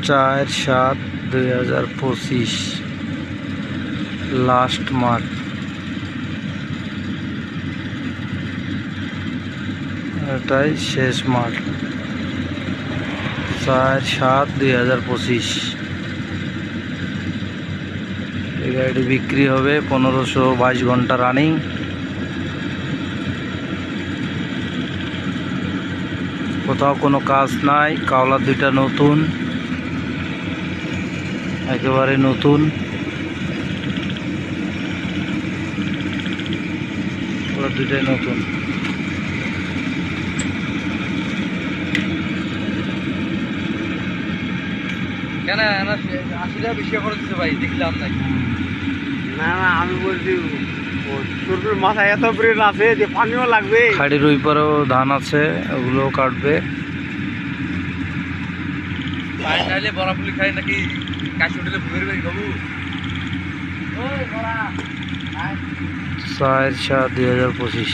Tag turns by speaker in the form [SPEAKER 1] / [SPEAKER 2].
[SPEAKER 1] 4/7/2025 last মাঠ। এটাই শেষ মাঠ। 4/7/2025 এই গাড়িটি বিক্রি হবে 1522 ঘন্টা রানিং। কোথাও কোনো কাজ নাই। কাওলা দুইটা নতুন, একেবারে নতুন। ওরা দুইটাই নতুন।
[SPEAKER 2] কেন 80 টাকা বেশি করে দিচ্ছে ভাই, দেখলাম নাই।
[SPEAKER 3] না না, আমি বলছি তোর মাথায় এত ব্রেন আছে যে পানিও লাগবে।
[SPEAKER 1] খাড়ির ওই পারেও ধান আছে, ওগুলোও কাটবে।
[SPEAKER 2] ভাই চাইলে বড়া পুলি খাই নাকি কাশি উঠলে ভুয়ের বাড়ি খাবো।
[SPEAKER 1] 4/7/2025